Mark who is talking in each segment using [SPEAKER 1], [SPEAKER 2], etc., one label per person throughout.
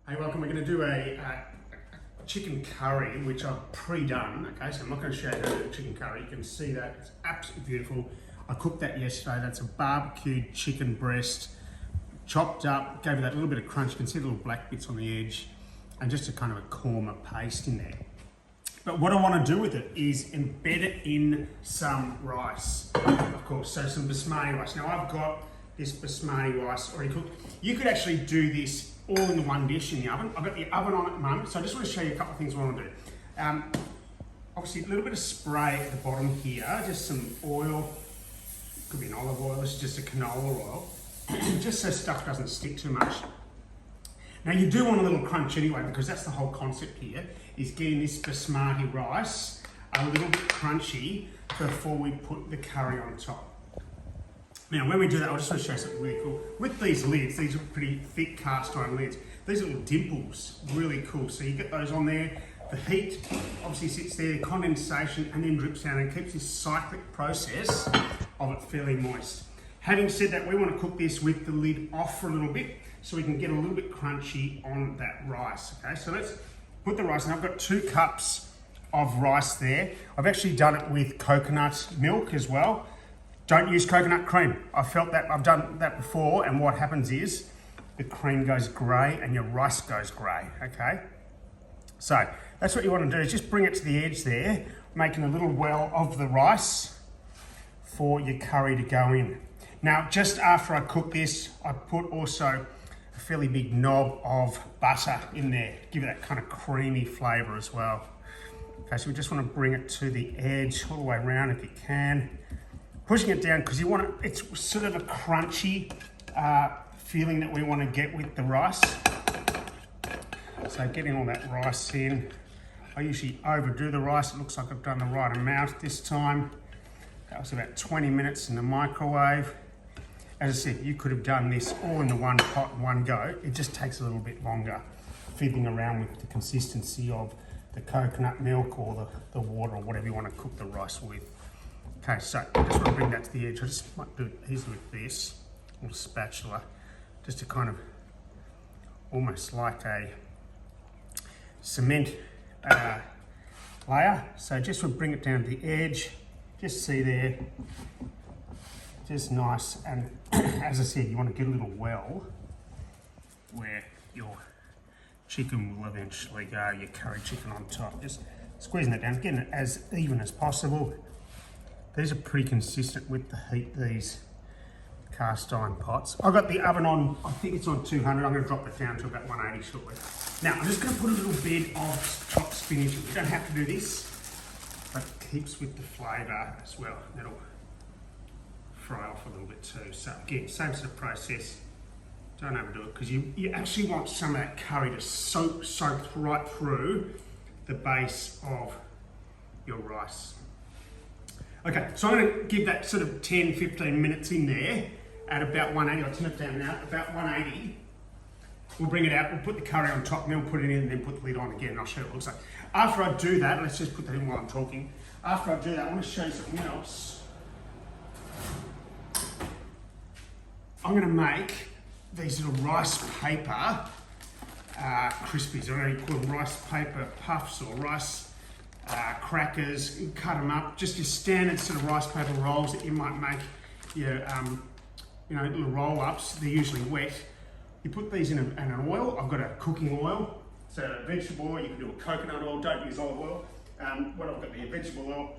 [SPEAKER 1] Hey, welcome. We're going to do a chicken curry, which I've pre-done. Okay, so I'm not going to show you how to do the chicken curry. You can see that it's absolutely beautiful. I cooked that yesterday. That's a barbecued chicken breast, chopped up, gave it that little bit of crunch. You can see the little black bits on the edge, and just a kind of a korma paste in there. But what I want to do with it is embed it in some rice, of course. So some basmati rice. Now I've got this basmati rice already cooked. You could actually do this all in one dish in the oven. I've got the oven on at the moment, so I just want to show you a couple of things I want to do. Obviously a little bit of spray at the bottom here, just some oil, could be an olive oil, this is just a canola oil, just so stuff doesn't stick too much. Now you do want a little crunch anyway, because that's the whole concept here, is getting this basmati rice a little bit crunchy before we put the curry on top. Now when we do that, I just want to show you something really cool. With these lids, these are pretty thick cast iron lids. These little dimples, really cool. So you get those on there, the heat obviously sits there, the condensation, and then drips down and keeps this cyclic process of it fairly moist. Having said that, we want to cook this with the lid off for a little bit, so we can get a little bit crunchy on that rice, okay? So let's put the rice in. I've got 2 cups of rice there. I've actually done it with coconut milk as well. Don't use coconut cream. I've done that before, and what happens is the cream goes grey and your rice goes grey, okay? So that's what you want to do, is just bring it to the edge there, making a little well of the rice for your curry to go in. Now, just after I cook this, I put also a fairly big knob of butter in there, give it that kind of creamy flavour as well. Okay, so we just want to bring it to the edge all the way around if you can. Pushing it down because you want it, it's sort of a crunchy feeling that we want to get with the rice. So getting all that rice in. I usually overdo the rice. It looks like I've done the right amount this time. That was about 20 minutes in the microwave. As I said, you could have done this all in the one pot in one go. It just takes a little bit longer fiddling around with the consistency of the coconut milk or the water or whatever you want to cook the rice with. Okay, so I just want to bring that to the edge. I just might do it easily with this little spatula, just to kind of almost like a cement layer. So just would bring it down to the edge, just see there, just nice. And as I said, you want to get a little well where your chicken will eventually go, your curry chicken on top. Just squeezing it down, getting it as even as possible. These are pretty consistent with the heat, these cast iron pots. I've got the oven on, I think it's on 200. I'm going to drop it down to about 180 shortly. Now, I'm just going to put a little bit of chopped spinach in. You don't have to do this, but it keeps with the flavour as well. It'll fry off a little bit too. So again, same sort of process. Don't overdo it, because you actually want some of that curry to soak right through the base of your rice. Okay, so I'm going to give that sort of 10-15 minutes in there at about 180. I'll turn it down now, about 180. We'll bring it out, we'll put the curry on top, and then we'll put it in, and then put the lid on again, and I'll show you what it looks like. After I do that, let's just put that in while I'm talking. After I do that, I want to show you something else. I'm going to make these little rice paper crispies. I don't know, you call them rice paper puffs or rice crackers. You cut them up, just your standard sort of rice paper rolls that you might make your little roll-ups. They're usually wet. You put these in an oil. I've got a cooking oil, so a vegetable oil. You can do a coconut oil, don't use olive oil. What I've got there, vegetable oil,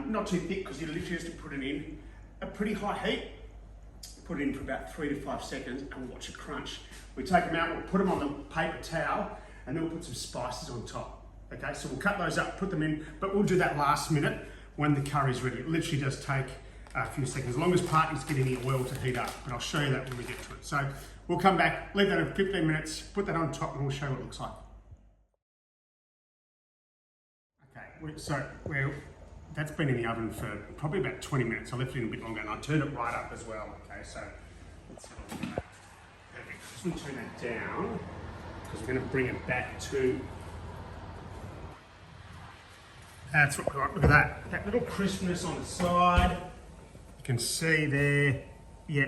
[SPEAKER 1] not too thick, because you literally just put it in a pretty high heat. Put it in for about 3 to 5 seconds, and we'll watch it crunch. We take them out, we'll put them on the paper towel, and then we'll put some spices on top. Okay, so we'll cut those up, put them in, but we'll do that last minute when the curry's ready. It literally does take a few seconds, as long as partners get any oil to heat up, but I'll show you that when we get to it. So we'll come back, leave that in 15 minutes, put that on top, and we'll show you what it looks like. Okay, so that's been in the oven for probably about 20 minutes. I left it in a bit longer, and I turned it right up as well. Okay, so let's have a look at that. Perfect. Just going to turn that down, because we're going to bring it back to. That's what we want. Look at that. That little crispness on the side. You can see there. Yeah,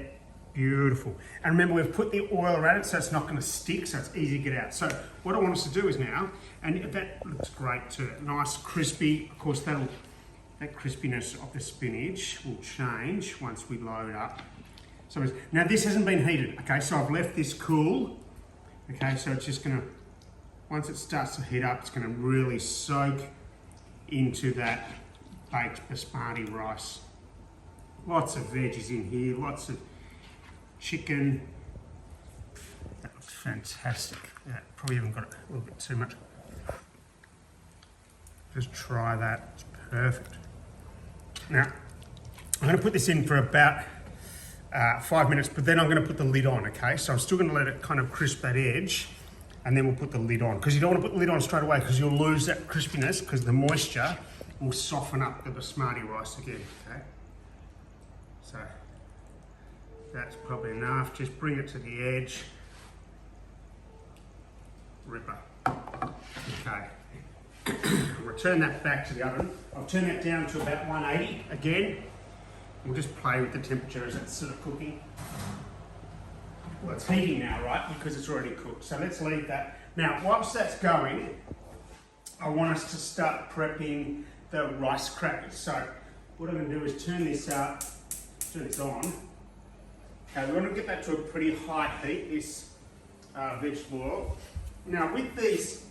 [SPEAKER 1] Beautiful. And remember, we've put the oil around it so it's not going to stick, so it's easy to get out. So what I want us to do is now, and that looks great too, nice crispy. Of course, that crispiness of the spinach will change once we load up. So now this hasn't been heated, okay? So I've left this cool, okay? So it's just going to, once it starts to heat up, it's going to really soak into that baked basmati rice. Lots of veggies in here, lots of chicken. That looks fantastic. Yeah, probably even got a little bit too much. Just try that, it's perfect. Now, I'm going to put this in for about 5 minutes, but then I'm going to put the lid on, okay? So I'm still going to let it kind of crisp that edge, and then we'll put the lid on. Because you don't want to put the lid on straight away, because you'll lose that crispiness, because the moisture will soften up the basmati rice again, okay? So that's probably enough. Just bring it to the edge. Ripper. Okay. Return that back to the oven. I'll turn that down to about 180 again. We'll just play with the temperature as it's sort of cooking. Well, it's heating now, right? Because it's already cooked. So let's leave that. Now, whilst that's going, I want us to start prepping the rice crackers. So what I'm going to do is turn this up. Turn this on. Okay, we want to get that to a pretty high heat, this vegetable oil. Now with these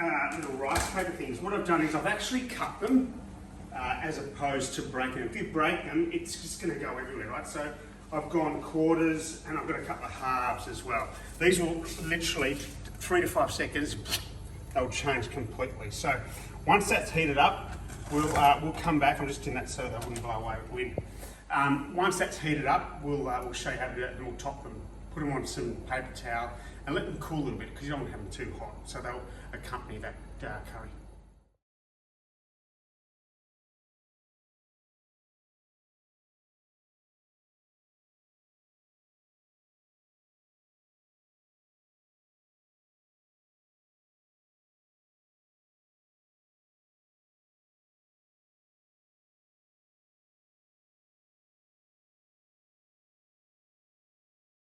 [SPEAKER 1] little rice paper things, what I've done is I've actually cut them as opposed to breaking them. If you break them, it's just going to go everywhere, right? So I've gone quarters and I've got a couple of halves as well. These will literally, 3 to 5 seconds, they'll change completely. So once that's heated up, we'll come back. I'm just doing that so they wouldn't blow away with wind. Once that's heated up, we'll show you how to do that, and we'll top them, put them on some paper towel, and let them cool a little bit, because you don't want to have them too hot, so they'll accompany that curry.